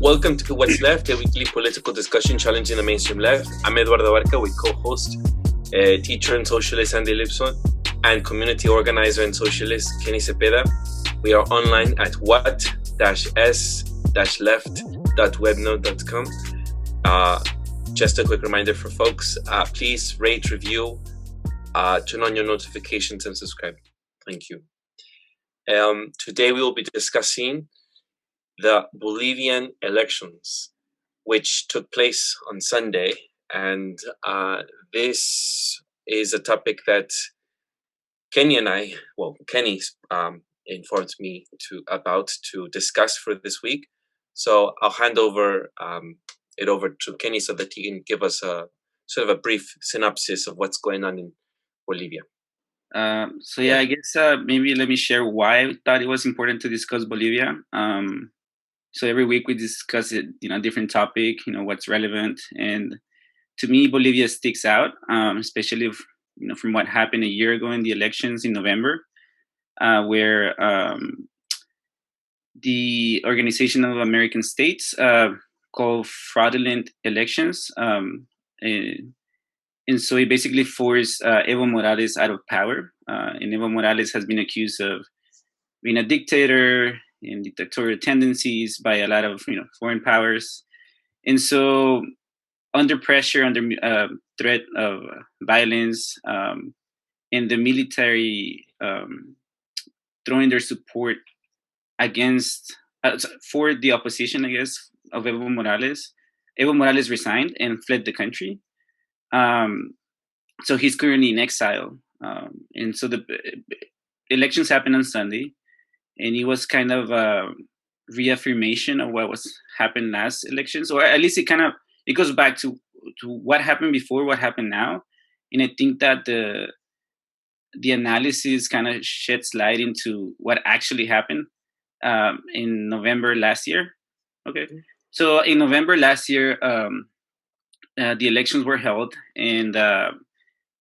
Welcome to What's Left, a weekly political discussion challenging the mainstream left. I'm Eduardo Barca with co-host, teacher and socialist Andy Lipson, and community organizer and socialist Kenny Cepeda. We are online at what-s-left.webnode.com. Just a quick reminder for folks, please rate, review, turn on your notifications and subscribe. Thank you. Today we will be discussing the Bolivian elections, which took place on Sunday. And this is a topic that Kenny informed me to discuss for this week. So I'll hand over it over to Kenny so that he can give us a sort of a brief synopsis of what's going on in Bolivia. I guess maybe let me share why I thought it was important to discuss Bolivia. So every week we discuss it, different topic, what's relevant. And to me, Bolivia sticks out, especially from what happened a year ago in the elections in November, where the Organization of American States called fraudulent elections. And so it basically forced Evo Morales out of power. And Evo Morales has been accused of being a dictator and dictatorial tendencies by a lot of foreign powers. And so under pressure, under threat of violence, and the military throwing their support against for the opposition, I guess, of Evo Morales resigned and fled the country. So he's currently in exile. And so the elections happened on Sunday, and it was kind of a reaffirmation of what happened last elections, or at least it goes back to what happened before, what happened now. And I think that the analysis kind of sheds light into what actually happened in November last year. Okay. So in November last year, the elections were held in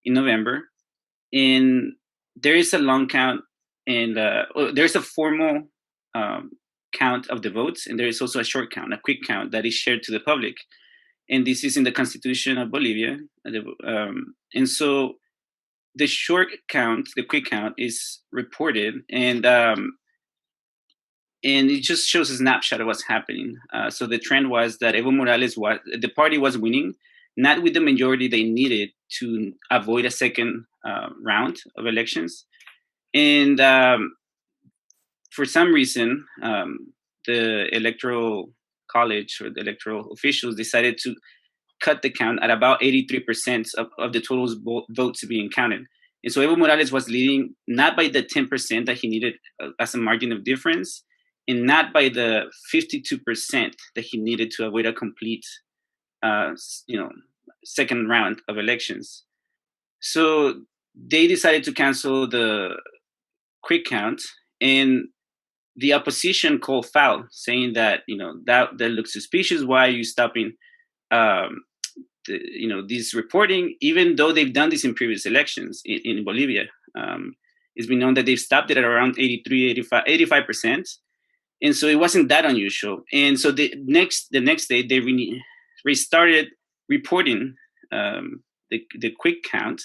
November, and there is a long count, and there's a formal count of the votes, and there is also a short count, a quick count that is shared to the public, and this is in the Constitution of Bolivia. And so the short count, the quick count, is reported, and it just shows a snapshot of what's happening. So the trend was that Evo Morales the party was winning, not with the majority they needed to avoid a second round of elections. And for some reason, the electoral college or the electoral officials decided to cut the count at about 83% of the total votes being counted. And so Evo Morales was leading not by the 10% that he needed as a margin of difference, and not by the 52% that he needed to avoid a complete, second round of elections. So they decided to cancel the quick count, and the opposition called foul, saying that that looks suspicious. Why are you stopping this reporting, even though they've done this in previous elections in Bolivia? It's been known that they've stopped it at around 85%. And so it wasn't that unusual. And so the next day, they restarted reporting the quick count.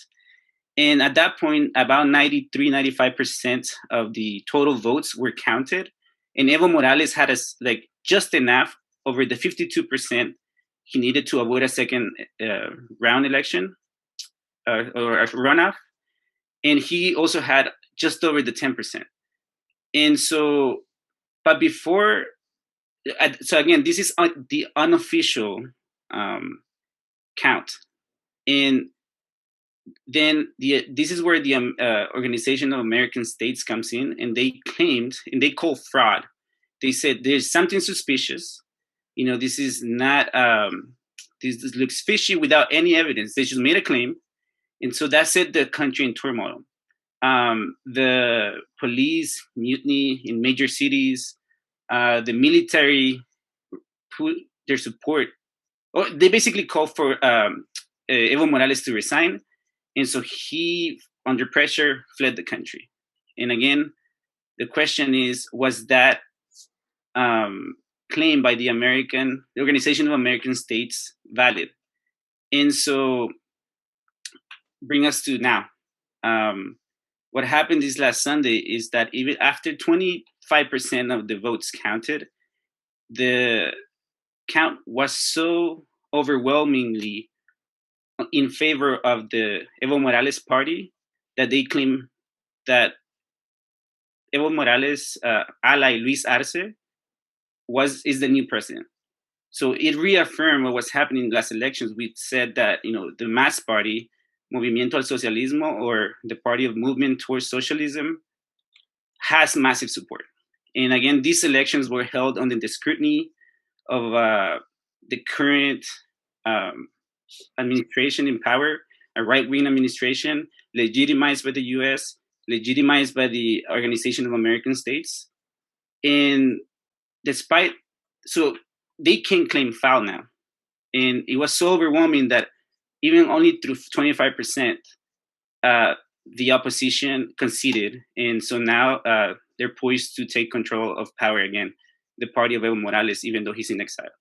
And at that point, about 95% of the total votes were counted. And Evo Morales had just enough over the 52% he needed to avoid a second round election or a runoff. And he also had just over the 10%. And so, but before, so again, this is the unofficial count. And then this is where the Organization of American States comes in, and they called fraud. They said there's something suspicious. This is not, this looks fishy without any evidence. They just made a claim. And so that set the country in turmoil. The police mutiny in major cities, the military put their support, or they basically called for Evo Morales to resign. And so he, under pressure, fled the country. And again, the question is, was that claimed by the Organization of American States valid. And so bring us to now. What happened this last Sunday is that even after 25% of the votes counted, the count was so overwhelmingly in favor of the Evo Morales party that they claim that Evo Morales' ally Luis Arce is the new president. So it reaffirmed what was happening in the last elections. We said that the mass party, Movimiento al Socialismo, or the party of movement towards socialism, has massive support. And again, these elections were held under the scrutiny of the current administration in power, a right-wing administration legitimized by the U.S., legitimized by the Organization of American States. And so they can claim foul now. And it was so overwhelming that even only through 25%, the opposition conceded. And so now they're poised to take control of power again, the party of Evo Morales, even though he's in exile.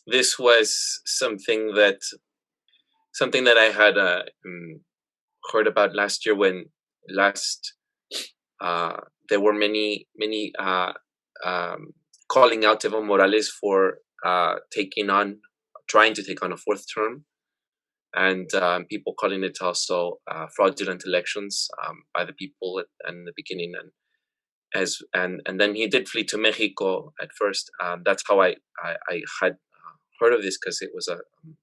This was something that I had heard about last year when there were many calling out Evo Morales for trying to take on a fourth term, and people calling it also fraudulent elections by the people in the beginning, and then he did flee to Mexico at first. That's how I had heard of this, because it was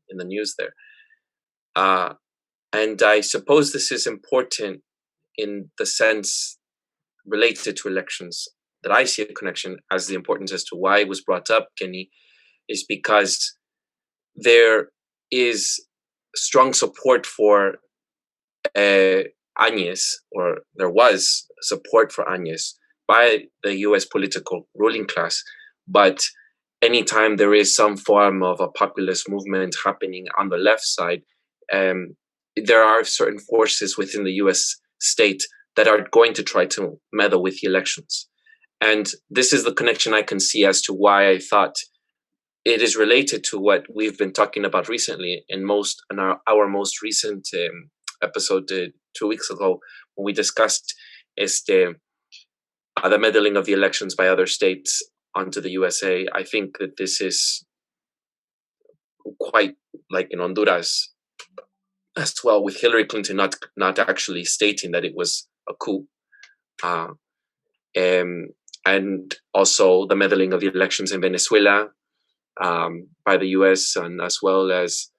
in the news there. And I suppose this is important in the sense related to elections, that I see a connection as the importance as to why it was brought up, Kenny, is because there is strong support for Áñez, or there was support for Áñez by the U.S. political ruling class. But anytime there is some form of a populist movement happening on the left side, there are certain forces within the U.S. state that are going to try to meddle with the elections. And this is the connection I can see as to why I thought it is related to what we've been talking about recently in our most recent episode 2 weeks ago, when we discussed the meddling of the elections by other states onto the USA. I think that this is quite like in Honduras as well, with Hillary Clinton not actually stating that it was a coup, and also the meddling of the elections in Venezuela by the U.S. and as well as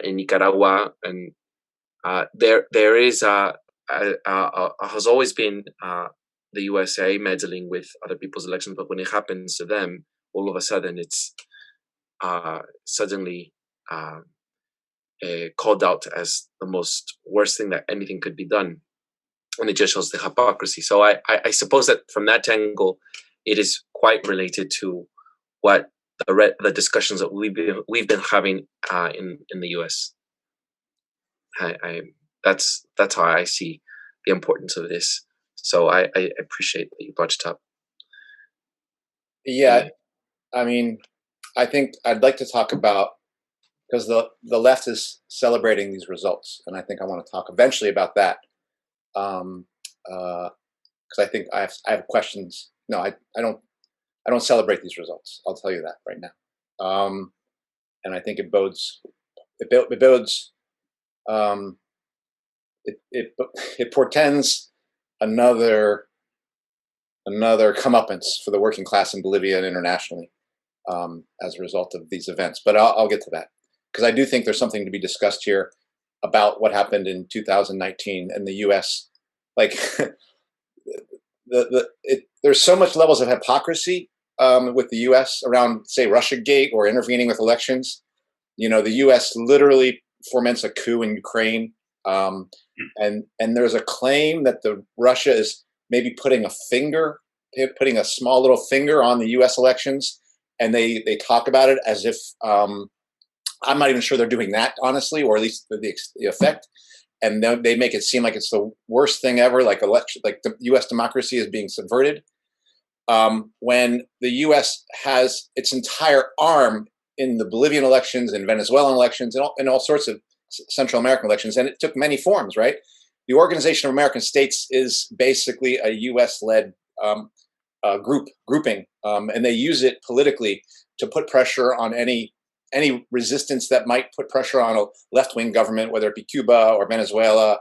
in Nicaragua. And there is has always been the USA meddling with other people's elections, but when it happens to them, all of a sudden it's suddenly called out as the most worst thing that anything could be done, and it just shows the hypocrisy. So I suppose that from that angle, it is quite related to what the discussions that we've been having in the U.S. That's how I see the importance of this. So I appreciate that you brought it up. Yeah, I mean, I think I'd like to talk about, because the left is celebrating these results, and I think I want to talk eventually about that. Because I think I have questions. No, I don't celebrate these results. I'll tell you that right now. And I think it portends another comeuppance for the working class in Bolivia and internationally as a result of these events. But I'll get to that, because I do think there's something to be discussed here about what happened in 2019 in the U.S. Like there's so much levels of hypocrisy with the U.S. around, say, Russiagate or intervening with elections. The U.S. literally foments a coup in Ukraine, and there's a claim that Russia is maybe putting a small little finger on the U.S. elections, and they talk about it as if I'm not even sure they're doing that, honestly, or at least the effect. And they make it seem like it's the worst thing ever, like the U.S. democracy is being subverted. when the U.S. has its entire arm in the Bolivian elections and Venezuelan elections and all sorts of Central American elections, and it took many forms, right? The Organization of American States is basically a U.S.-led grouping, and they use it politically to put pressure on any resistance that might put pressure on a left-wing government, whether it be Cuba or Venezuela,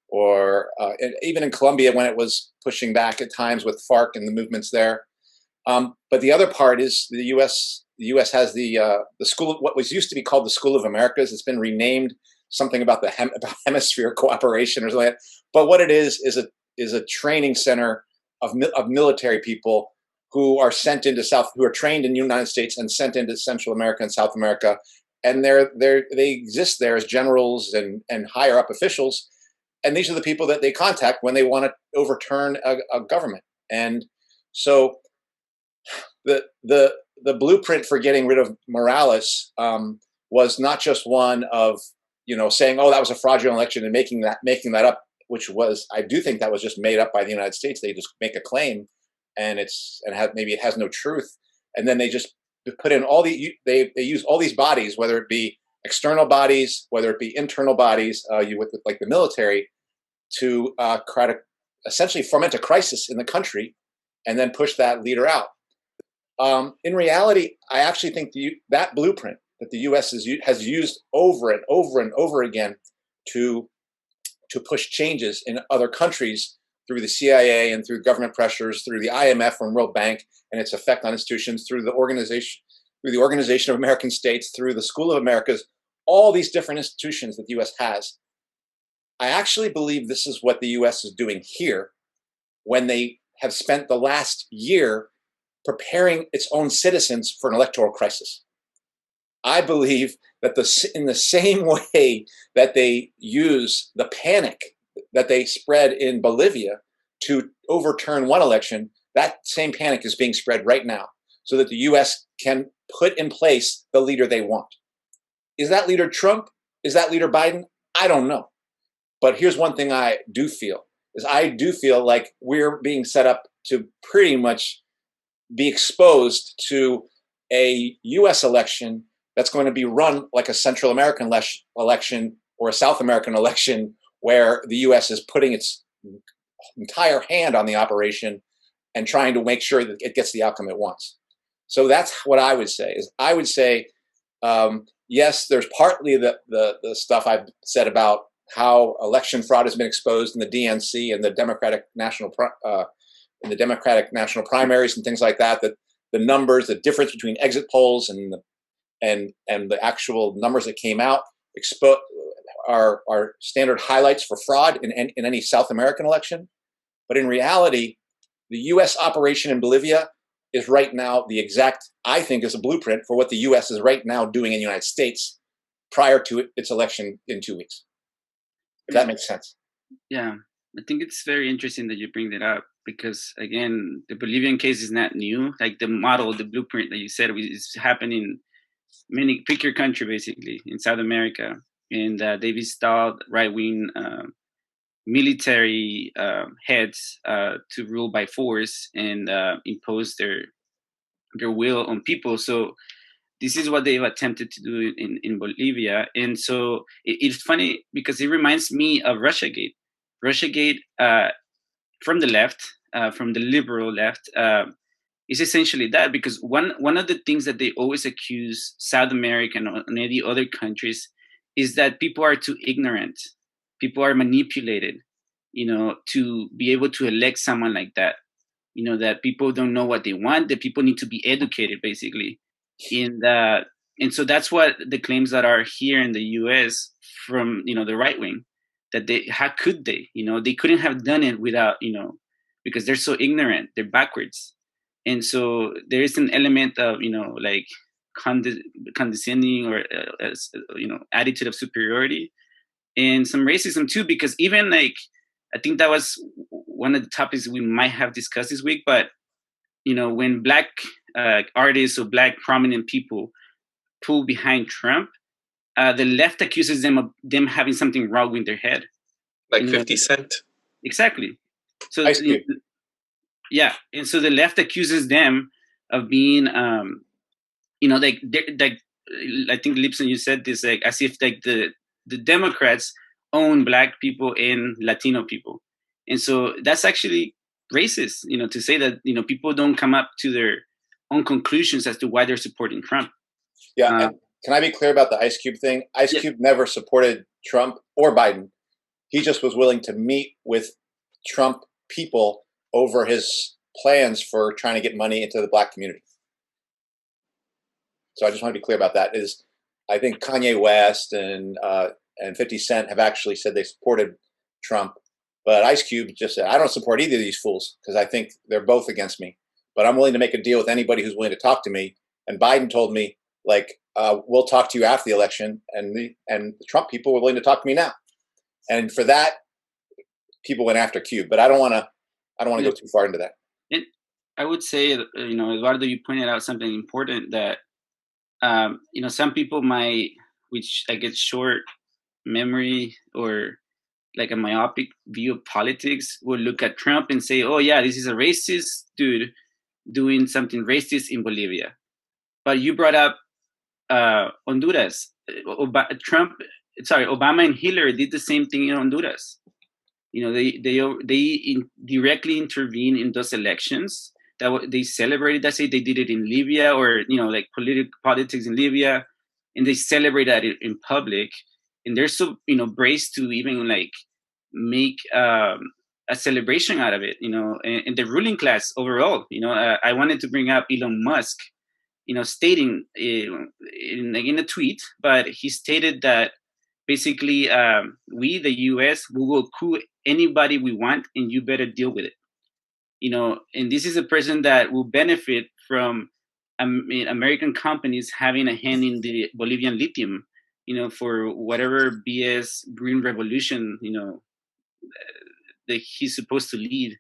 or even in Colombia when it was pushing back at times with FARC and the movements there. But the other part is the U.S. The U.S. has the school, what was used to be called the School of Americas. It's been renamed something about the about hemisphere cooperation or something like that. But what it is a training center of military people who are sent into who are trained in the United States and sent into Central America and South America, and they exist there as generals and higher up officials, and these are the people that they contact when they want to overturn a government. And so the blueprint for getting rid of Morales was not just one of saying, oh, that was a fraudulent election and making that up, which was, I do think that was just made up by the United States. They just make a claim, and maybe it has no truth, and then they just put in they use all these bodies, whether it be external bodies, whether it be internal bodies, with like the military, to try to essentially foment a crisis in the country, and then push that leader out. In reality, I actually think that blueprint that the U.S. has used over and over and over again to push changes in other countries through the CIA and through government pressures, through the IMF and World Bank and its effect on institutions, through the Organization of American States, through the School of Americas, all these different institutions that the U.S. has. I actually believe this is what the U.S. is doing here when they have spent the last year preparing its own citizens for an electoral crisis. I believe that in the same way that they use the panic that they spread in Bolivia to overturn one election, that same panic is being spread right now so that the U.S. can put in place the leader they want. Is that leader Trump? Is that leader Biden? I don't know. But here's one thing I do feel, is I do feel like we're being set up to pretty much be exposed to a U.S. election that's going to be run like a Central American election or a South American election, where the U.S. is putting its entire hand on the operation and trying to make sure that it gets the outcome it wants. So that's what I would say. I would say, yes, there's partly the stuff I've said about how election fraud has been exposed in the DNC and the Democratic National primaries and things like that. That the numbers, the difference between exit polls and the actual numbers that came out are standard highlights for fraud in any South American election. But in reality, the U.S. operation in Bolivia is right now I think is a blueprint for what the U.S. is right now doing in the United States prior to its election in 2 weeks. If that makes sense. Yeah, I think it's very interesting that you bring that up, because again, the Bolivian case is not new. Like the model, the blueprint that you said is happening in pick your country, basically, in South America. And they've installed right-wing military heads to rule by force and impose their will on people. So this is what they've attempted to do in Bolivia. And so it's funny because it reminds me of Russiagate. Russiagate from the left, from the liberal left, is essentially that, because one of the things that they always accuse South America and any other countries is that people are too ignorant. People are manipulated, to be able to elect someone like that. That people don't know what they want, that people need to be educated, basically. And so that's what the claims that are here in the US from, the right wing, that how could they, they couldn't have done it without, because they're so ignorant, they're backwards. And so there is an element of, like condescending or, attitude of superiority, and some racism too, because even like, I think that was one of the topics we might have discussed this week, but, when Black artists or Black prominent people pull behind Trump, the left accuses them of them having something wrong with their head. Like 50 Cent. Exactly. So Yeah, and so the left accuses them of being, like I think Lipson, you said this, like as if like the Democrats own Black people and Latino people, and so that's actually racist. To say that people don't come up to their own conclusions as to why they're supporting Trump. Yeah, and can I be clear about the Ice Cube thing? Ice Cube never supported Trump or Biden. He just was willing to meet with Trump people over his plans for trying to get money into the Black community. So I just want to be clear about that. I think Kanye West and 50 Cent have actually said they supported Trump, but Ice Cube just said, I don't support either of these fools because I think they're both against me. But I'm willing to make a deal with anybody who's willing to talk to me. And Biden told me, like, we'll talk to you after the election, and the Trump people were willing to talk to me now. And for that, people went after Cube. But I don't want to go too far into that. And I would say, Eduardo, you pointed out something important that some people might, which I get short memory or like a myopic view of politics, would look at Trump and say, oh yeah, this is a racist dude doing something racist in Bolivia. But you brought up Honduras. Obama and Hillary did the same thing in Honduras. They directly intervened in those elections. That they celebrated. That's it. They did it in Libya, or like politics in Libya, and they celebrated it in public. And they're so braced to even like make a celebration out of it. And the ruling class overall. I wanted to bring up Elon Musk. Stating in a tweet, but he stated that basically we, the U.S., we will coup anybody we want, and you better deal with it. And this is a person that will benefit from American companies having a hand in the Bolivian lithium, for whatever BS green revolution, that he's supposed to lead.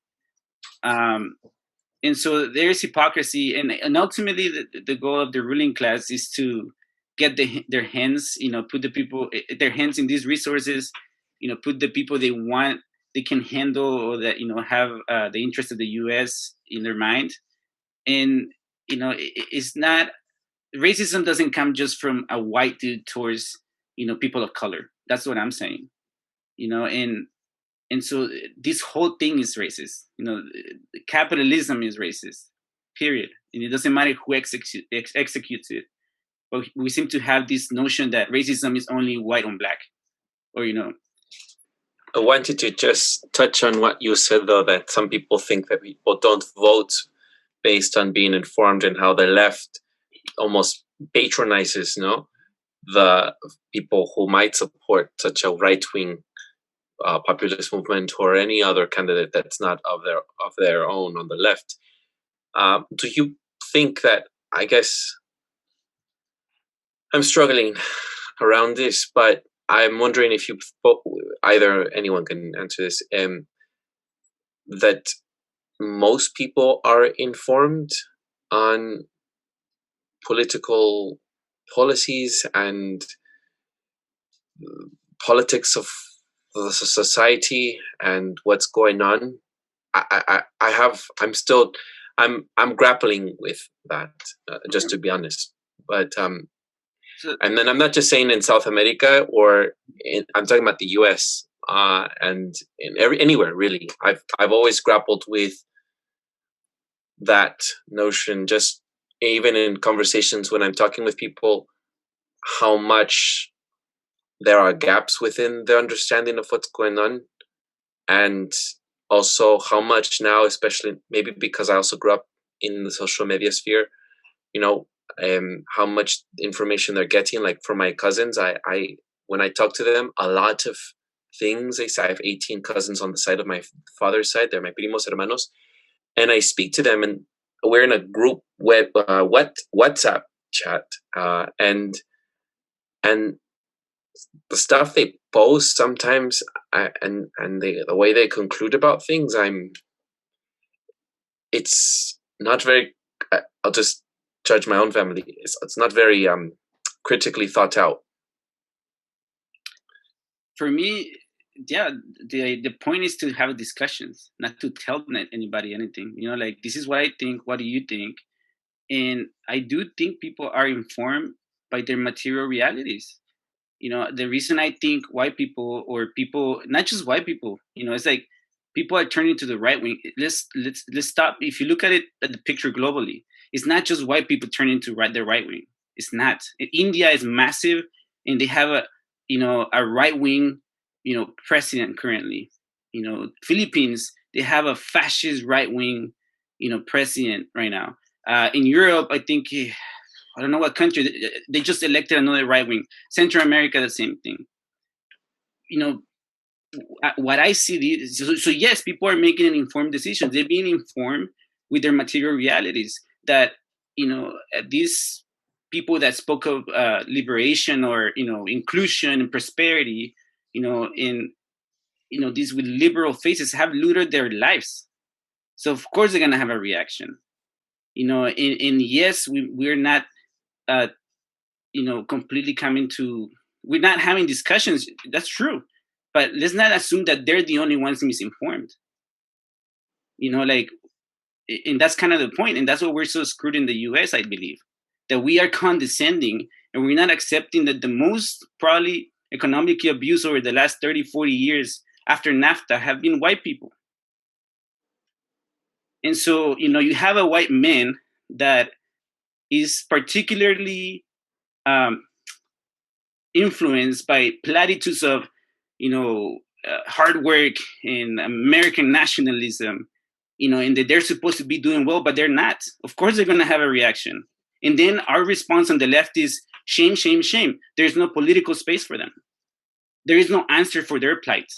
And so there is hypocrisy, and ultimately the goal of the ruling class is to get their hands, put their hands in these resources, put the people they want, they can handle, or that have the interest of the U.S. in their mind. And it's not, racism doesn't come just from a white dude towards people of color. That's what I'm saying. And so this whole thing is racist. Capitalism is racist, period. And it doesn't matter who executes it. But we seem to have this notion that racism is only white on black, or I wanted to just touch on what you said, though, that some people think that people don't vote based on being informed, and how the left almost patronizes, the people who might support such a right-wing populist movement or any other candidate that's not of their own on the left. Do you think that, I guess I'm struggling around this, but I'm wondering if you, either anyone can answer this, that most people are informed on political policies and politics of the society and what's going on. I'm grappling with that, just to be honest. But and then I'm not just saying in South America, I'm talking about the U.S. And in anywhere really. I've always grappled with that notion, just even in conversations when I'm talking with people, how much there are gaps within their understanding of what's going on, and also how much now, especially maybe because I also grew up in the social media sphere, how much information they're getting. Like from my cousins, I when I talk to them, a lot of things they say. I have 18 cousins on the side of my father's side. They're my primos hermanos, and I speak to them, and we're in a group WhatsApp chat, and the stuff they post sometimes, and the way they conclude about things, it's not very. I'll just judge my own family. It's not very critically thought out. For me, yeah, the point is to have discussions, not to tell anybody anything. You know, like, this is what I think. What do you think? And I do think people are informed by their material realities. You know, the reason I think white people, or people, not just white people, you know, it's like people are turning to the right wing. Let's stop. If you look at it, at the picture globally, it's not just white people turning to the right wing. It's not. India is massive, and they have a right wing, president currently. You know, Philippines, they have a fascist right wing, president right now. In Europe, I think, I don't know what country, they just elected another right wing. Central America, the same thing. You know, what I see, so yes, people are making an informed decision. They're being informed with their material realities. That, these people that spoke of liberation, or inclusion and prosperity, in these with liberal faces, have looted their lives. So of course they're gonna have a reaction. And yes, we're not completely coming to, we're not having discussions. That's true, but let's not assume that they're the only ones misinformed. Like, and that's kind of the point, and that's what we're so screwed in the US, I believe, that we are condescending, and we're not accepting that the most probably economically abused over the last 30-40 years after NAFTA have been white people. And so, you have a white man that is particularly influenced by platitudes of, hard work and American nationalism, and that they're supposed to be doing well, but they're not. Of course, they're going to have a reaction. And then our response on the left is shame, shame, shame. There's no political space for them. There is no answer for their plight.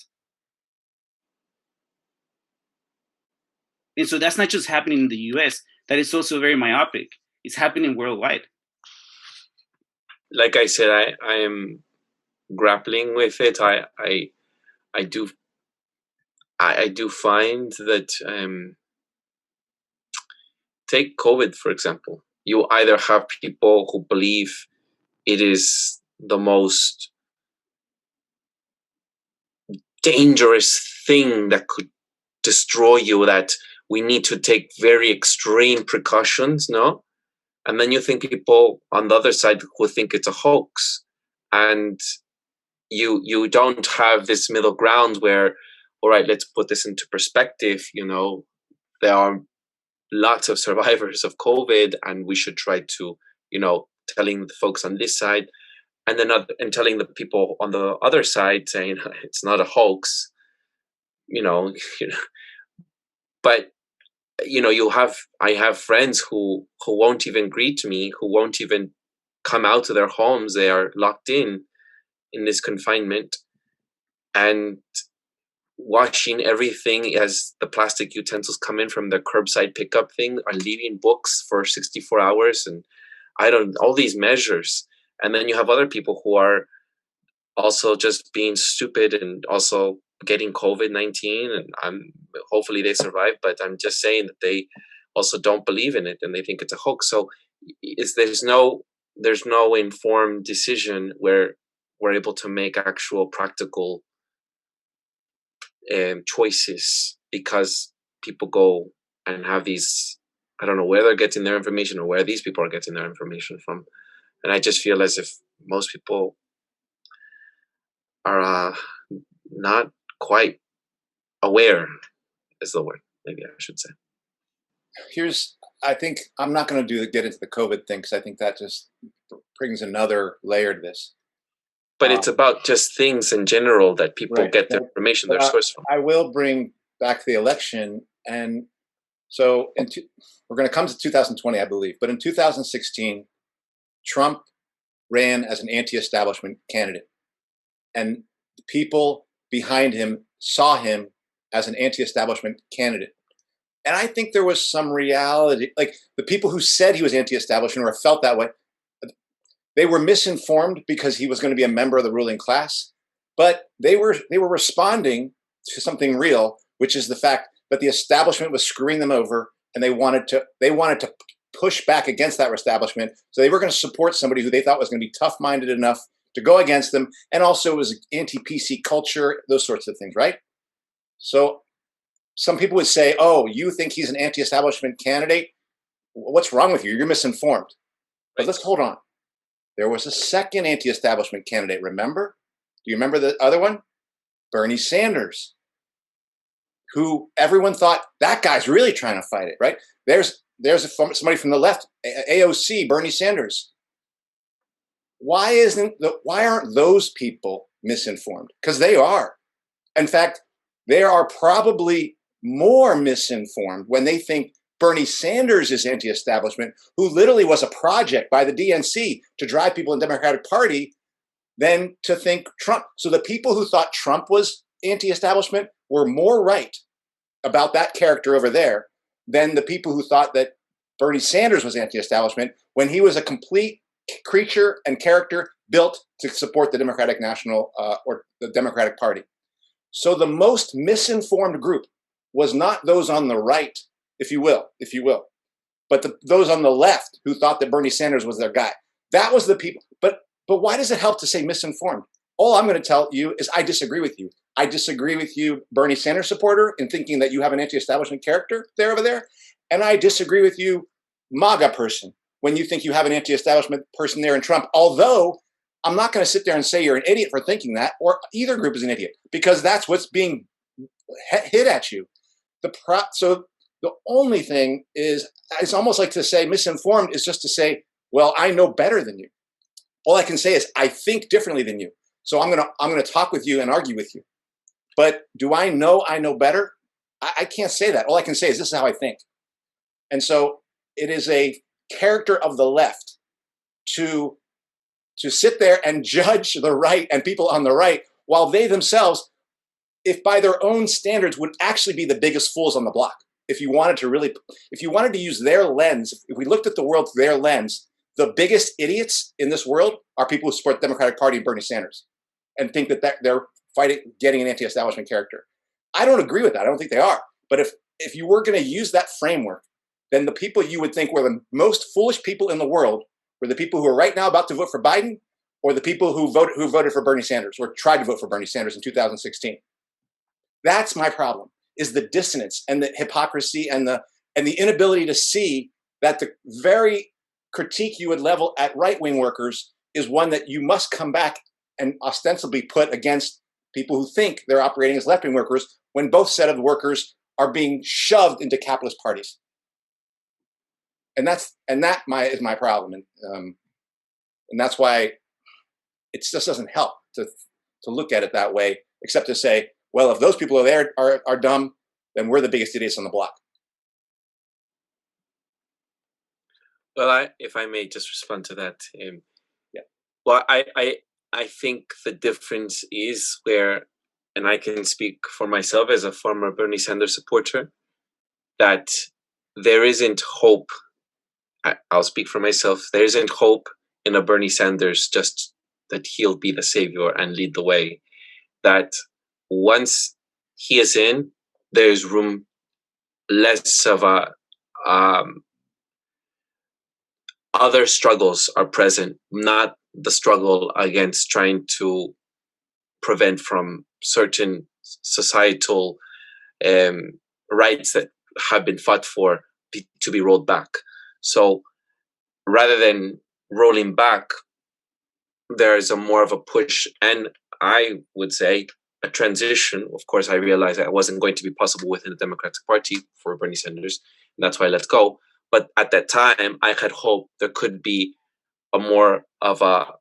And so that's not just happening in the US. That is also very myopic. It's happening worldwide. Like I said, I am grappling with it. I do find that take COVID, for example. You either have people who believe it is the most dangerous thing that could destroy you, that we need to take very extreme precautions, no? And then you think people on the other side who think it's a hoax. And you don't have this middle ground where, all right, let's put this into perspective. There are lots of survivors of COVID, and we should try to, telling the folks on this side, and then telling the people on the other side, saying it's not a hoax, but I have friends who won't even greet me, who won't even come out of their homes. They are locked in this confinement, and washing everything as the plastic utensils come in from the curbside pickup thing, are leaving books for 64 hours, and all these measures. And then you have other people who are also just being stupid and also getting COVID-19, and hopefully they survive, but I'm just saying that they also don't believe in it and they think it's a hoax. So there's no informed decision where we're able to make actual practical choices, because people go and have these, I don't know where they're getting their information or where these people are getting their information from. And I just feel as if most people are not quite aware, is the word, maybe I should say. I think I'm not going to get into the COVID thing, because I think that just brings another layer to this. But it's about just things in general that people get their information, their source from. I will bring back the election. And so we're going to come to 2020, I believe. But in 2016, Trump ran as an anti-establishment candidate. And people behind him saw him as an anti-establishment candidate. And I think there was some reality, like the people who said he was anti-establishment or felt that way, they were misinformed because he was going to be a member of the ruling class, but they were responding to something real, which is the fact that the establishment was screwing them over, and they wanted to push back against that establishment. So they were going to support somebody who they thought was going to be tough-minded enough to go against them. And also it was anti-PC culture, those sorts of things, right? So some people would say, oh, you think he's an anti-establishment candidate? What's wrong with you? You're misinformed. But let's hold on. There was a second anti-establishment candidate, remember? Do you remember the other one? Bernie Sanders, who everyone thought, that guy's really trying to fight it, right? There's somebody from the left, AOC, Bernie Sanders. Why aren't those people misinformed? Because they are. In fact, they are probably more misinformed when they think Bernie Sanders is anti-establishment, who literally was a project by the DNC to drive people in the Democratic Party, than to think Trump. So the people who thought Trump was anti-establishment were more right about that character over there than the people who thought that Bernie Sanders was anti-establishment, when he was a complete creature and character built to support the Democratic National or the Democratic Party. So the most misinformed group was not those on the right, if you will, but those on the left who thought that Bernie Sanders was their guy. That was the people. But why does it help to say misinformed? All I'm going to tell you is I disagree with you. I disagree with you, Bernie Sanders supporter, in thinking that you have an anti-establishment character over there. And I disagree with you, MAGA person, when you think you have an anti-establishment person there in Trump. Although I'm not going to sit there and say you're an idiot for thinking that, or either group is an idiot, because that's what's being hit at you. So the only thing is, it's almost like to say misinformed is just to say, well, I know better than you. All I can say is I think differently than you. So I'm gonna talk with you and argue with you. But do I know better? I can't say that. All I can say is this is how I think. And so it is a character of the left to sit there and judge the right and people on the right, while they themselves, if by their own standards, would actually be the biggest fools on the block. If you wanted to use their lens, if we looked at the world through their lens, the biggest idiots in this world are people who support the Democratic Party and Bernie Sanders and think that they're getting an anti-establishment character. I don't agree with that. I don't think they are. But if you were going to use that framework, then the people you would think were the most foolish people in the world were the people who are right now about to vote for Biden, or the people who voted for Bernie Sanders or tried to vote for Bernie Sanders in 2016. That's my problem, is the dissonance and the hypocrisy and the inability to see that the very critique you would level at right-wing workers is one that you must come back and ostensibly put against people who think they're operating as left-wing workers, when both set of workers are being shoved into capitalist parties. And that is my problem, and that's why it just doesn't help to look at it that way, except to say, well, if those people are dumb, then we're the biggest idiots on the block. Well, if I may just respond to that. Yeah. Well, I think the difference is where, and I can speak for myself as a former Bernie Sanders supporter, that there isn't hope. I'll speak for myself. There isn't hope in a Bernie Sanders just that he'll be the savior and lead the way. That once he is in, there's room less of a other struggles are present, not the struggle against trying to prevent from certain societal rights that have been fought for to be rolled back. So rather than rolling back, there's more of a push, and I would say a transition. Of course, I realized that it wasn't going to be possible within the Democratic Party for Bernie Sanders, and that's why I let go. But at that time, I had hoped there could be a more of a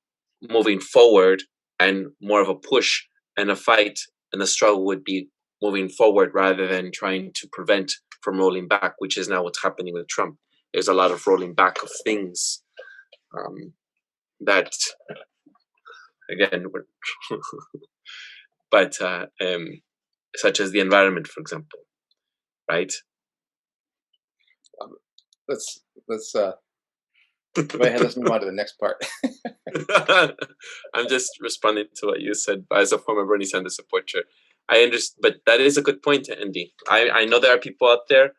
moving forward and more of a push and a fight, and the struggle would be moving forward rather than trying to prevent from rolling back, which is now what's happening with Trump. There's a lot of rolling back of things that, again, but such as the environment, for example, right? Let's go ahead. Let's move on to the next part. I'm just responding to what you said as a former Bernie Sanders supporter. I understand, but that is a good point, Andy. I know there are people out there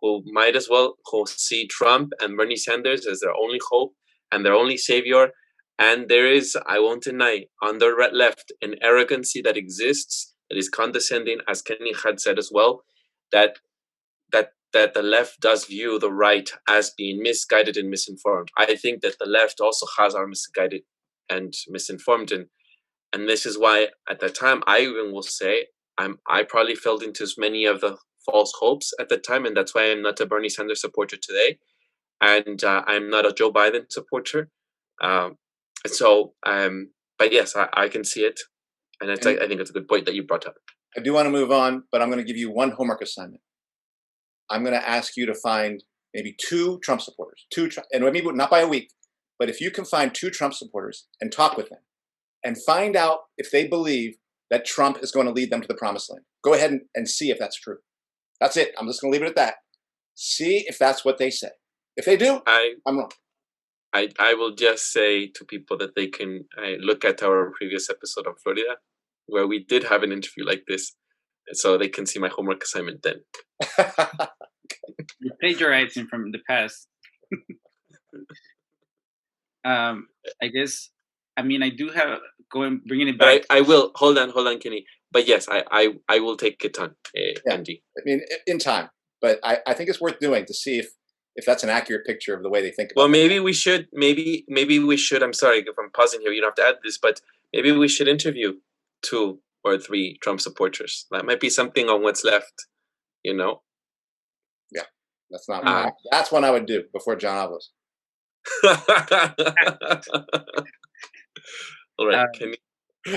who might as well see Trump and Bernie Sanders as their only hope and their only savior, And there is, I won't deny, on the left, an arrogancy that exists, that is condescending, as Kenny had said as well, that the left does view the right as being misguided and misinformed. I think that the left also has our misguided and misinformed, and this is why at that time I even will say I probably fell into as many of the false hopes at that time, and that's why I'm not a Bernie Sanders supporter today, and I'm not a Joe Biden supporter. But yes, I can see it, and I think it's a good point that you brought up. I do want to move on, but I'm going to give you one homework assignment. I'm going to ask you to find maybe 2 Trump supporters, and maybe not by a week, but if you can find 2 Trump supporters and talk with them and find out if they believe that Trump is going to lead them to the promised land. Go ahead and see if that's true. That's it. I'm just going to leave it at that. See if that's what they say. If they do, I'm wrong. I will just say to people that they can look at our previous episode on Florida, where we did have an interview like this, so they can see my homework assignment then. You're plagiarizing from the past. I guess. I mean, I do have bringing it back. But I will hold on, Kenny. But yes, I will take it on, Andy. I mean, in time. But I think it's worth doing to see if that's an accurate picture of the way they think about it. Well, maybe we should. Maybe we should. I'm sorry if I'm pausing here. You don't have to add this, but maybe we should interview 2 or 3 Trump supporters. That might be something on what's left. You know. Yeah, that's not. That's what I would do before John Avlos. All right.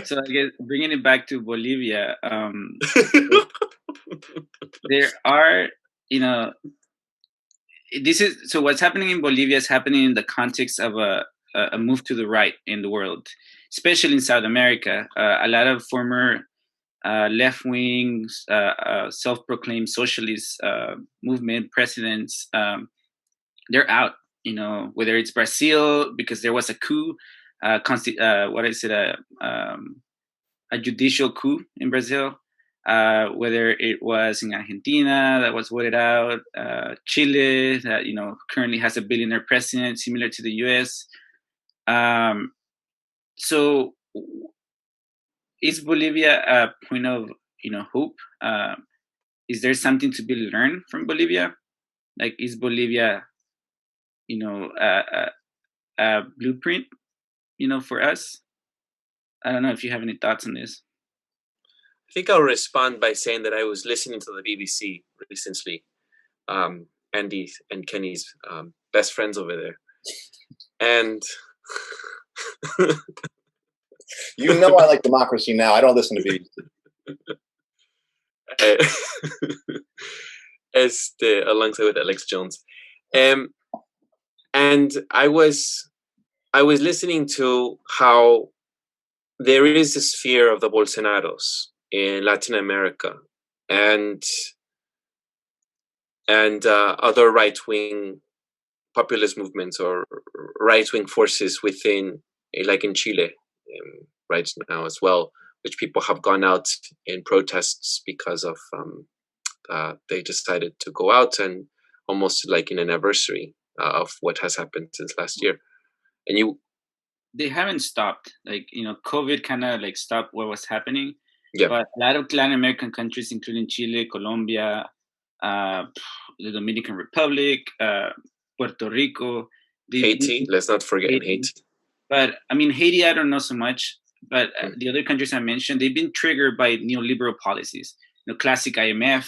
So I guess bringing it back to Bolivia, there are, so what's happening in Bolivia is happening in the context of a move to the right in the world, especially in South America. A lot of former left-wing, self-proclaimed socialist movement presidents, they're out. Whether it's Brazil because there was a coup, a judicial coup in Brazil, whether it was in Argentina that was voted out, Chile that currently has a billionaire president similar to the U.S. So is Bolivia a point of hope? Is there something to be learned from Bolivia? Like, is Bolivia a blueprint for us? I don't know if you have any thoughts on this. I think I'll respond by saying that I was listening to the BBC recently, Andy and Kenny's best friends over there, and I like democracy now. I don't listen to BBC. Alongside with Alex Jones, and I was listening to how there is this fear of the Bolsonaros in Latin America and other right-wing populist movements or right-wing forces within, like in Chile right now as well, which people have gone out in protests because of they decided to go out and almost like in an anniversary of what has happened since last year. And they haven't stopped. COVID kind of stopped what was happening. Yeah. But a lot of Latin American countries, including Chile, Colombia, the Dominican Republic, Puerto Rico, Haiti. Let's not forget Haiti. But I mean, Haiti, I don't know so much. But the other countries I mentioned, they've been triggered by neoliberal policies. Classic IMF.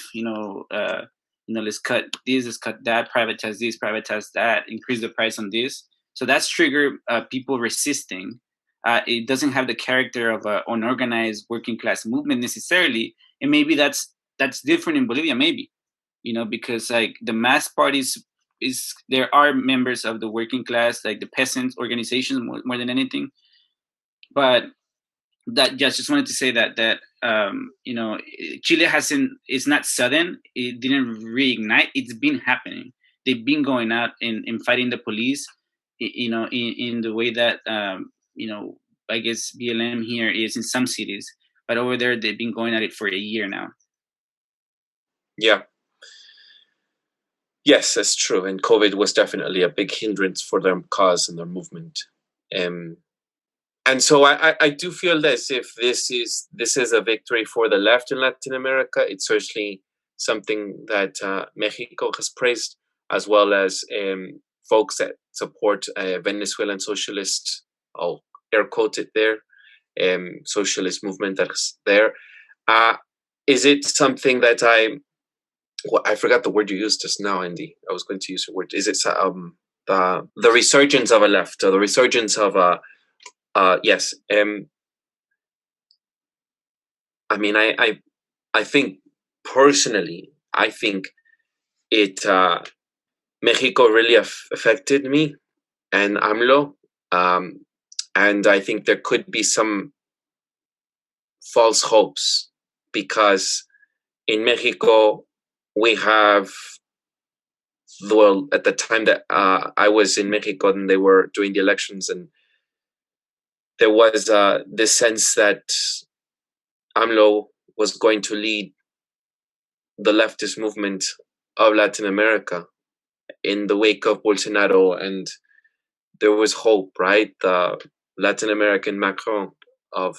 Let's cut this, let's cut that, privatize this, privatize that, increase the price on this. So that's triggered people resisting. It doesn't have the character of an unorganized working class movement necessarily, and maybe that's different in Bolivia. Maybe, because the mass parties there are members of the working class, like the peasants organizations more than anything. But that just wanted to say that Chile it's not sudden. It didn't reignite. It's been happening. They've been going out and fighting the police. In the way that, I guess BLM here is in some cities, but over there, they've been going at it for a year now. Yeah. Yes, that's true. And COVID was definitely a big hindrance for their cause and their movement. and so I do feel this, if this is a victory for the left in Latin America, it's certainly something that Mexico has praised, as well as folks that support Venezuelan socialist, I'll air quote it there, socialist movement that's there. Is it something that I forgot the word you used just now, Andy. I was going to use the word. Is it the resurgence of a left, or the resurgence of a yes. I mean, I think personally, I think it Mexico really affected me and AMLO, and I think there could be some false hopes, because in Mexico we have, well, at the time that I was in Mexico and they were doing the elections, and there was this sense that AMLO was going to lead the leftist movement of Latin America in the wake of Bolsonaro, and there was hope, right? The Latin American Macron of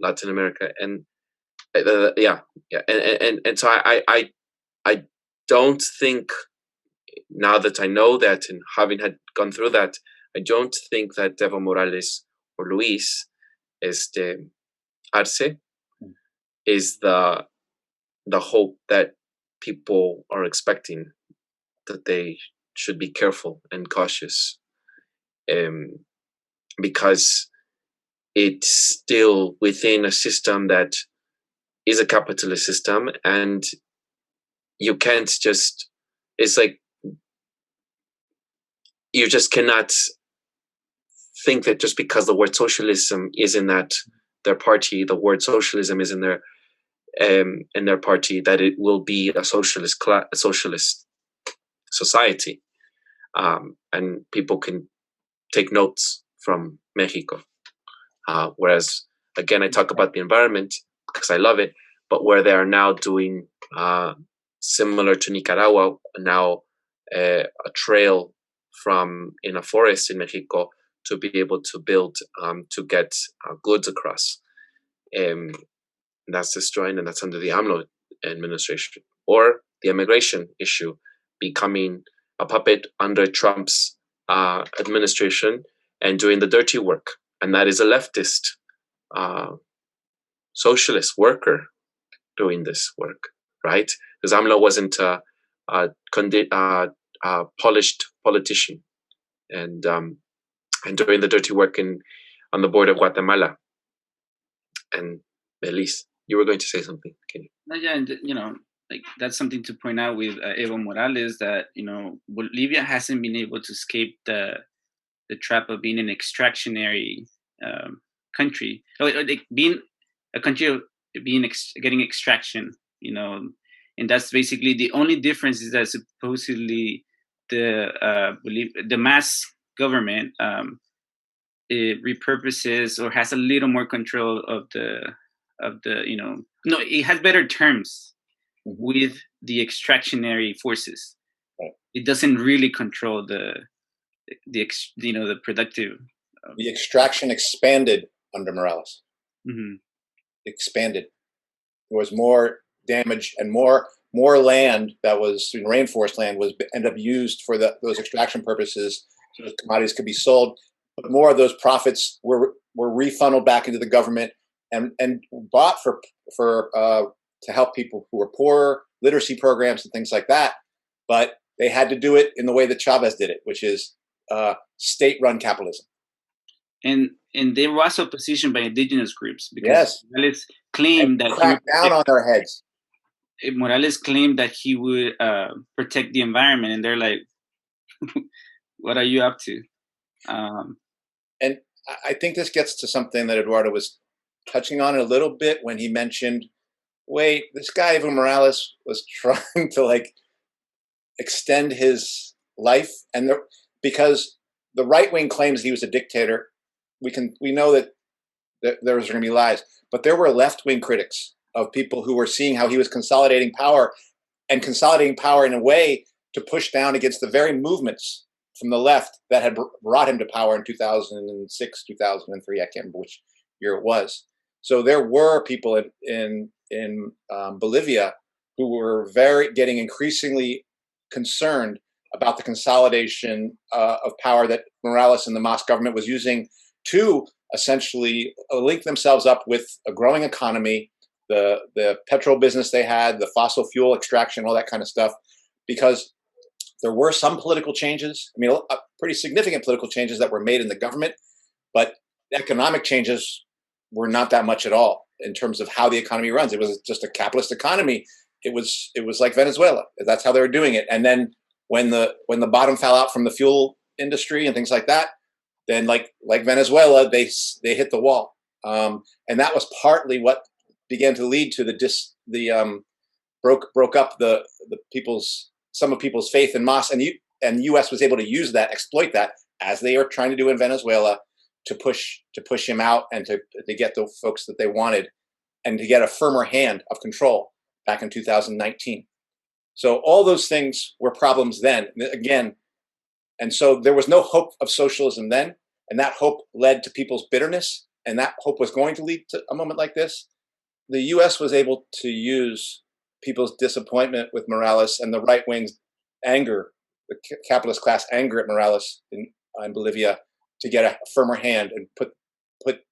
Latin America, and and so I don't think, now that I know that and having had gone through that, I don't think that Evo Morales or Luis Arce is the hope that people are expecting, that they should be careful and cautious, because it's still within a system that is a capitalist system, and you can't just, it's like, you just cannot think that just because the word socialism is in their party, the word socialism is in their party, that it will be a socialist society, and people can take notes from Mexico. Whereas, again, I talk about the environment because I love it, but where they are now doing similar to Nicaragua, now a trail from in a forest in Mexico to be able to build, to get goods across. That's destroying, and that's under the AMLO administration. Or the immigration issue becoming a puppet under Trump's administration and doing the dirty work. And that is a leftist socialist worker doing this work, right? Because AMLO wasn't a polished politician, and doing the dirty work on the border of Guatemala. And Elise, you were going to say something, can you? Yeah, and like that's something to point out with Evo Morales, that Bolivia hasn't been able to escape the trap of being an extractionary country, like being a country of getting extraction, and that's basically the only difference, is that supposedly the mass government it repurposes or has a little more control of the it has better terms with the extractionary forces. Right. It doesn't really control the productive. The extraction expanded under Morales. Mm-hmm. Expanded. There was more damage, and more land that was rainforest land was ended up used for those extraction purposes, so those commodities could be sold. But more of those profits were refunneled back into the government and bought for to help people who were poor, literacy programs and things like that. But they had to do it in the way that Chavez did it, which is state-run capitalism. And there was opposition by indigenous groups, because yes. Morales claimed that cracked down on their heads. Morales claimed that he would protect the environment, and they're like, "What are you up to?" And I think this gets to something that Eduardo was touching on a little bit when he mentioned, wait, this guy Evo Morales was trying to extend his life, and because the right wing claims he was a dictator, we know that there's going to be lies, but there were left wing critics of people who were seeing how he was consolidating power in a way to push down against the very movements from the left that had brought him to power in 2006, 2003. I can't remember which year it was. So there were people in Bolivia who were getting increasingly concerned about the consolidation of power that Morales and the Mas government was using to essentially link themselves up with a growing economy, the petrol business they had, the fossil fuel extraction, all that kind of stuff, because there were some political changes. I mean, pretty significant political changes that were made in the government, but economic changes were not that much at all in terms of how the economy runs. It was just a capitalist economy. It was like Venezuela. That's how they were doing it. And then when the bottom fell out from the fuel industry and things like that, then like Venezuela, they hit the wall. And that was partly what began to lead to broke up some of people's faith in Mas, and the U.S. was able to use that, exploit that, as they are trying to do in Venezuela, to push him out and to get the folks that they wanted, and to get a firmer hand of control back in 2019. So all those things were problems then, again, and so there was no hope of socialism then, and that hope led to people's bitterness, and that hope was going to lead to a moment like this. The U.S. was able to use people's disappointment with Morales and the right wing's anger, the capitalist class anger at Morales in Bolivia, to get a firmer hand and put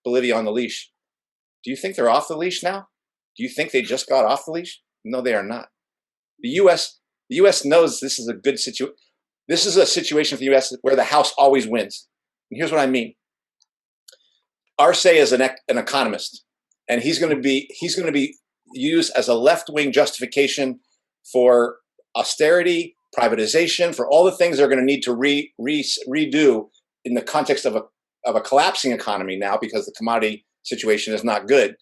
Bolivia on the leash. Do you think they're off the leash now? Do you think they just got off the leash? No, they are not. The U.S. knows this is a good situation. This is a situation for the U.S. where the House always wins. And here's what I mean. Arce is an economist, and he's going to be used as a left-wing justification for austerity, privatization, for all the things they're going to need to redo in the context of a collapsing economy now, because the commodity situation is not good.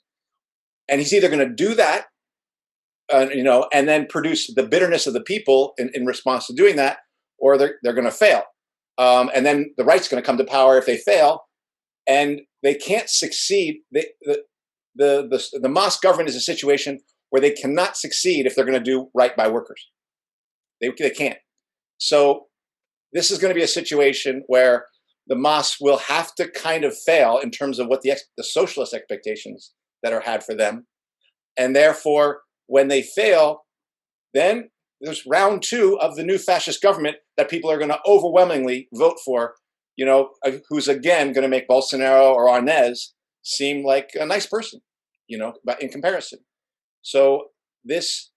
And he's either going to do that, and then produce the bitterness of the people in response to doing that, or they're going to fail. And then the right's going to come to power if they fail, and they can't succeed. The Mas government is a situation where they cannot succeed if they're going to do right by workers. They can't. So this is going to be a situation where the Mas will have to kind of fail in terms of what the socialist expectations that are had for them. And therefore, when they fail, then there's round two of the new fascist government that people are going to overwhelmingly vote for, who's again going to make Bolsonaro or Arnez seem like a nice person, but in comparison. So this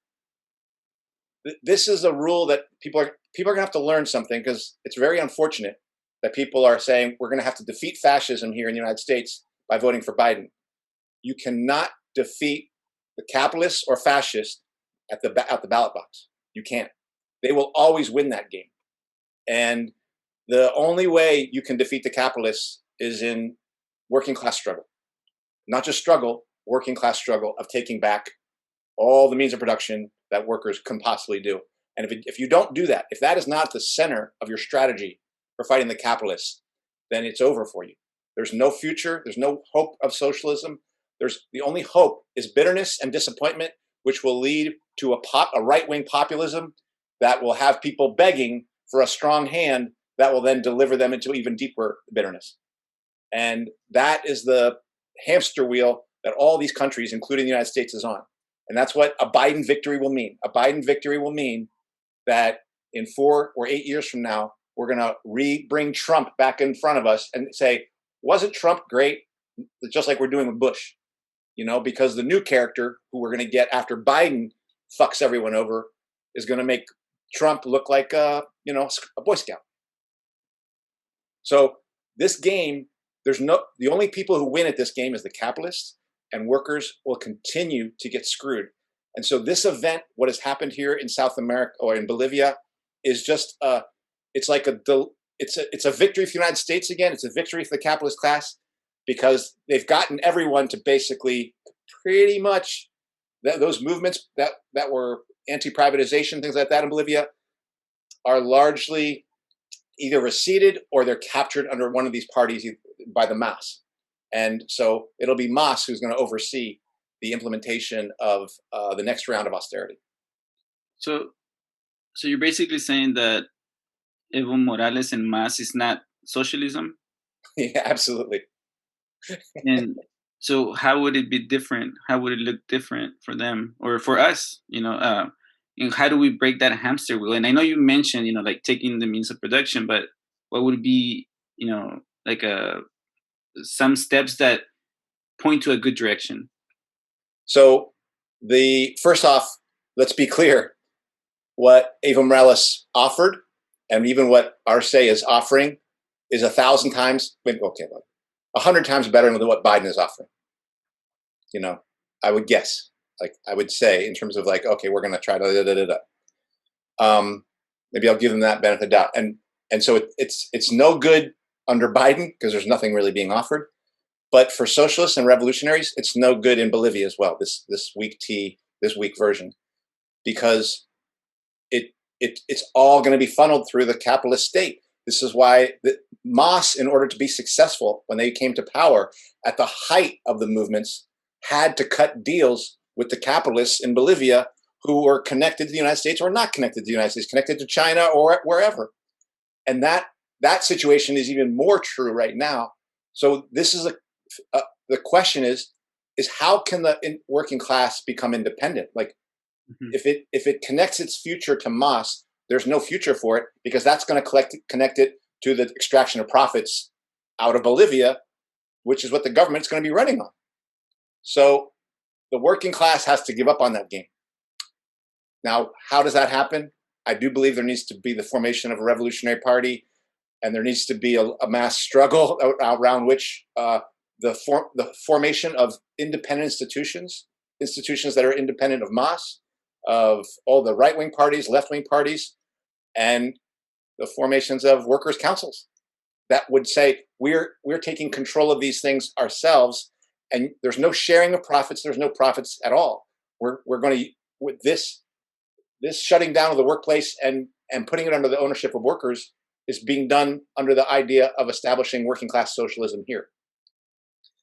is a rule that people are going to have to learn something, because it's very unfortunate that people are saying we're going to have to defeat fascism here in the United States by voting for Biden. You cannot defeat the capitalists or fascists at the ballot box. You can't. They will always win that game. And the only way you can defeat the capitalists is in working class struggle. Not just struggle, working class struggle of taking back all the means of production that workers can possibly do. And if you don't do that, if that is not the center of your strategy for fighting the capitalists, then it's over for you. There's no future. There's no hope of socialism. The only hope is bitterness and disappointment, which will lead to a right-wing populism that will have people begging for a strong hand that will then deliver them into even deeper bitterness. And that is the hamster wheel that all these countries, including the United States, is on. And that's what a Biden victory will mean. A Biden victory will mean that in 4 or 8 years from now, we're going to bring Trump back in front of us and say, wasn't Trump great? Just like we're doing with Bush, because the new character who we're going to get after Biden fucks everyone over is going to make Trump look like a Boy Scout. So this game, the only people who win at this game is the capitalists, and workers will continue to get screwed. And so this event, what has happened here in South America or in Bolivia, is just it's a victory for the United States again. It's a victory for the capitalist class, because they've gotten everyone to basically pretty much those movements that were anti-privatization, things like that in Bolivia, are largely either receded or they're captured under one of these parties by the Mas. And so it'll be Mas who's going to oversee the implementation of the next round of austerity. So you're basically saying that Evo Morales and MAS is not socialism? Yeah, absolutely. And so how would it be different? How would it look different for them or for us? How do we break that hamster wheel? And I know you mentioned, like taking the means of production, but what would be, like some steps that point to a good direction? So first off, let's be clear. What Evo Morales offered, and even what Arce is offering, is 1,000 times, maybe, okay, 100 times better than what Biden is offering. I would guess, like I would say, in terms of like, okay, we're going to try to maybe I'll give them that benefit of the doubt. And so it's no good under Biden because there's nothing really being offered. But for socialists and revolutionaries, it's no good in Bolivia as well. This weak version, because it's all going to be funneled through the capitalist state. This is why MAS, in order to be successful when they came to power at the height of the movements, had to cut deals with the capitalists in Bolivia who were connected to the United States or not connected to the United States, connected to China or wherever. And that situation is even more true right now. So this is the question is how can the working class become independent? Like, if it connects its future to MAS, there's no future for it, because that's going to connect it to the extraction of profits out of Bolivia, which is what the government's going to be running on. So the working class has to give up on that game. Now, how does that happen? I do believe there needs to be the formation of a revolutionary party, and there needs to be a mass struggle around which the formation of independent institutions that are independent of MAS, of all the right-wing parties, left-wing parties, and the formations of workers' councils that would say we're taking control of these things ourselves, and there's no sharing of profits. There's no profits at all. We're going to, with this shutting down of the workplace and putting it under the ownership of workers is being done under the idea of establishing working class socialism here.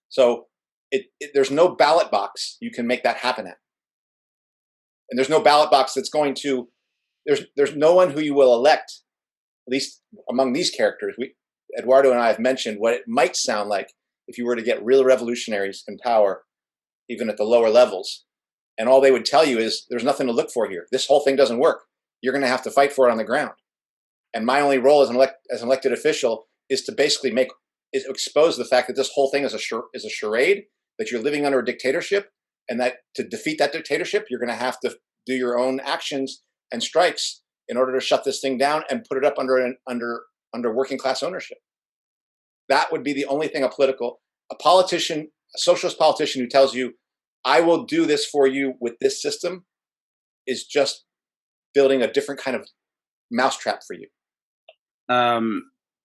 So there's no ballot box you can make that happen at. And there's no ballot box that's going to, there's no one who you will elect, at least among these characters. Eduardo and I have mentioned what it might sound like if you were to get real revolutionaries in power, even at the lower levels. And all they would tell you is there's nothing to look for here. This whole thing doesn't work. You're going to have to fight for it on the ground. And my only role as an elected official is to basically expose the fact that this whole thing is a charade, that you're living under a dictatorship, and that to defeat that dictatorship, you're going to have to do your own actions and strikes in order to shut this thing down and put it up under working class ownership. That would be the only thing a socialist politician who tells you, I will do this for you with this system, is just building a different kind of mousetrap for you.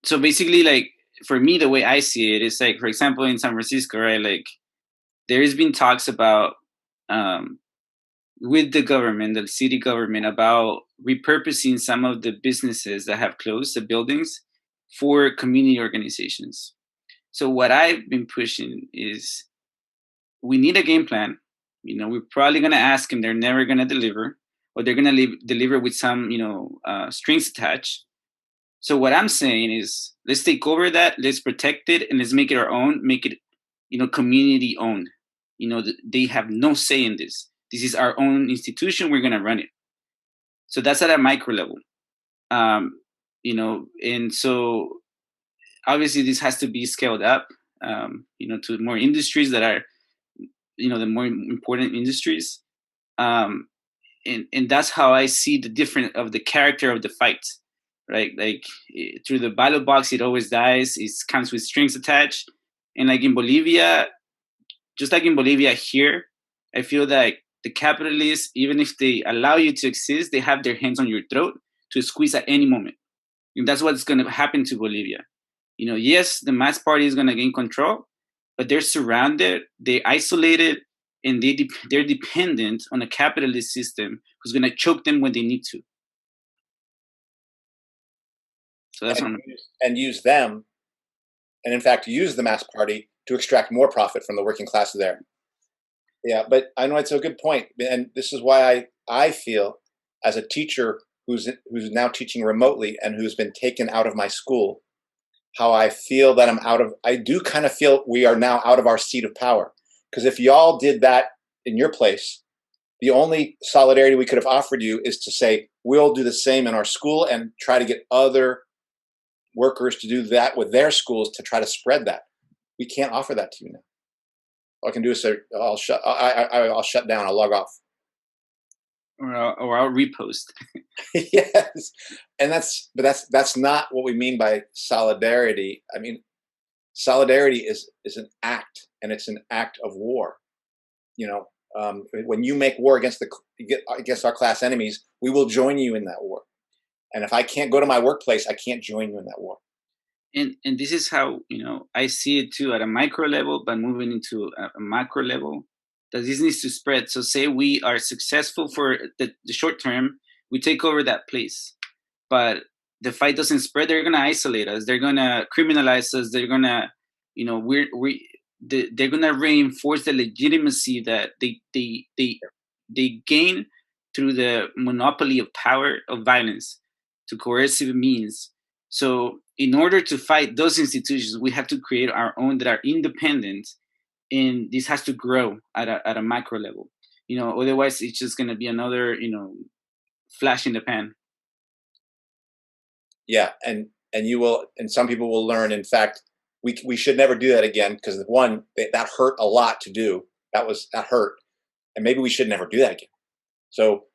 So basically, like, for me, the way I see it is like, for example, in San Francisco, right? Like, there has been talks about with the government, the city government, about repurposing some of the businesses that have closed, the buildings, for community organizations. So what I've been pushing is we need a game plan. We're probably going to ask them, they're never going to deliver, or they're going to deliver with some, strings attached. So what I'm saying is, let's take over that, let's protect it, and let's make it our own, make it, community owned. They have no say in this. This is our own institution, we're going to run it. So that's at a micro level. And so obviously this has to be scaled up, to more industries that are, the more important industries. And that's how I see the difference of the character of the fight, right? Like, through the ballot box, it always dies. It comes with strings attached. And like in Bolivia, just like in Bolivia here, I feel that the capitalists, even if they allow you to exist, they have their hands on your throat to squeeze at any moment. And that's what's going to happen to Bolivia. Yes, the MAS party is going to gain control, but they're surrounded, they're isolated, and they're dependent on a capitalist system who's going to choke them when they need to. So that's and use them, and in fact use the MAS party to extract more profit from the working class there. Yeah, but I know it's a good point, and this is why I feel, as a teacher who's now teaching remotely and who's been taken out of my school, how I feel that I do kind of feel we are now out of our seat of power. Because if y'all did that in your place, the only solidarity we could have offered you is to say, we'll do the same in our school and try to get other workers to do that with their schools to try to spread that. We can't offer that to you now. All I can do is say, I'll shut down, I'll log off. Or I'll repost. Yes. And that's not what we mean by solidarity. I mean, solidarity is an act, and it's an act of war. When you make war against our class enemies, we will join you in that war. And if I can't go to my workplace, I can't join you in that war. And this is how, I see it too at a micro level, but moving into a macro level, that this needs to spread. So say we are successful for the short term, we take over that place, but the fight doesn't spread. They're going to isolate us. They're going to criminalize us. They're going to, they're going to reinforce the legitimacy that they gain through the monopoly of power of violence to coercive means. So in order to fight those institutions, we have to create our own that are independent, and this has to grow at a macro level. Otherwise it's just going to be another, flash in the pan. Yeah, and some people will learn. In fact, we should never do that again, because one, that hurt a lot to do. That hurt, and maybe we should never do that again. So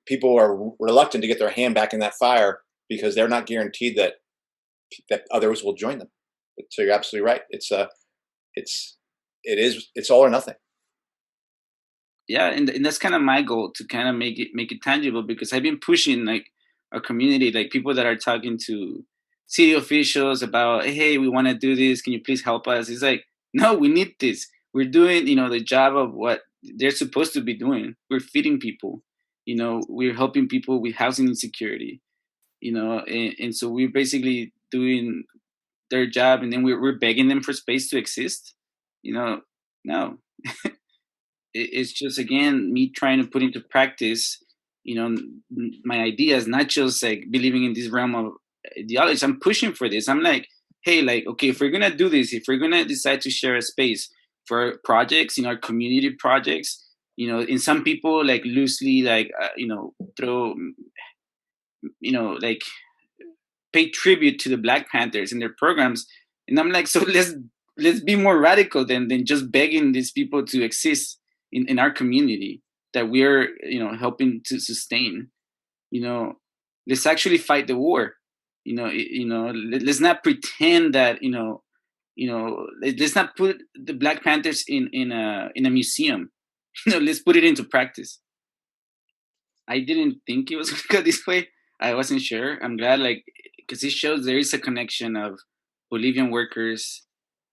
people are reluctant to get their hand back in that fire because they're not guaranteed that others will join them. So you're absolutely right. It's all or nothing. Yeah, and that's kind of my goal, to kind of make it tangible, because I've been pushing like a community, like people that are talking to city officials about, hey, we want to do this. Can you please help us? It's like, no, we need this. We're doing, the job of what they're supposed to be doing. We're feeding people, we're helping people with housing insecurity, and so we're basically doing their job, and then we're begging them for space to exist. No. It's just, again, me trying to put into practice, my ideas, not just like believing in this realm of ideology. I'm pushing for this. I'm like, hey, okay, if we're going to do this, if we're going to decide to share a space for projects, our community projects, and some people like loosely, throw, pay tribute to the Black Panthers and their programs. And I'm like, so let's be more radical than just begging these people to exist in our community that we're, helping to sustain. Let's actually fight the war. Let's not pretend that, let's not put the Black Panthers in a museum. Let's put it into practice. I didn't think it was going to go this way. I wasn't sure. I'm glad, because it shows there is a connection of Bolivian workers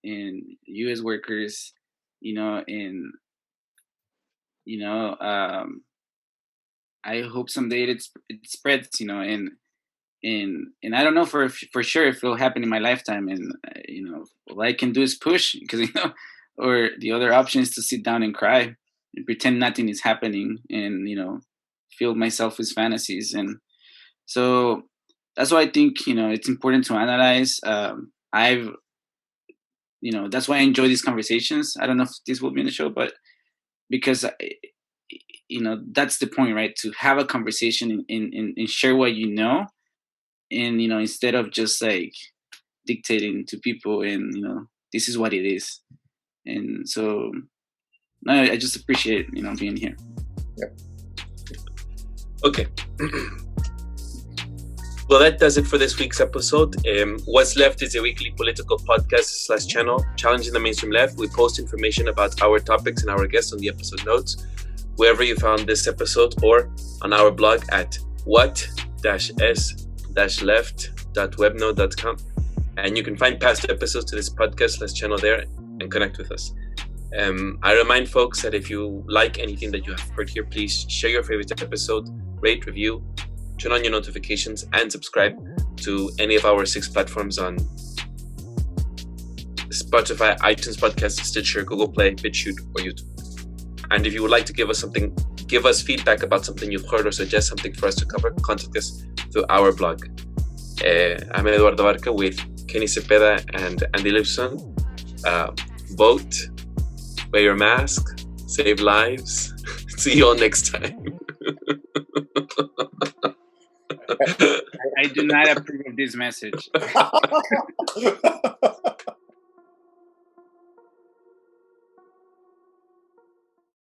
and U.S. workers, and I hope someday it spreads, and I don't know for sure if it'll happen in my lifetime. And all I can do is push, because or the other option is to sit down and cry and pretend nothing is happening, and fill myself with fantasies. And so that's why I think it's important to analyze. That's why I enjoy these conversations. I don't know if this will be in the show, but because that's the point, right? To have a conversation and share what you know, and instead of just like dictating to people, and this is what it is. And so no, I just appreciate being here. Yep. Okay. Well, that does it for this week's episode. What's Left is a weekly political podcast / channel challenging the mainstream left. We post information about our topics and our guests on the episode notes, wherever you found this episode, or on our blog at what-s-left.webnode.com. And you can find past episodes to this podcast / channel there and connect with us. I remind folks that if you like anything that you have heard here, please share your favorite episode, rate, review, turn on your notifications, and subscribe to any of our 6 platforms on Spotify, iTunes Podcasts, Stitcher, Google Play, Bitchute, or YouTube. And if you would like to give us something give us feedback about something you've heard or suggest something for us to cover, contact us through our blog. I'm Eduardo Barca with Kenny Cepeda and Andy Lipson. Vote, wear your mask, save lives. See you all next time. I do not approve of this message.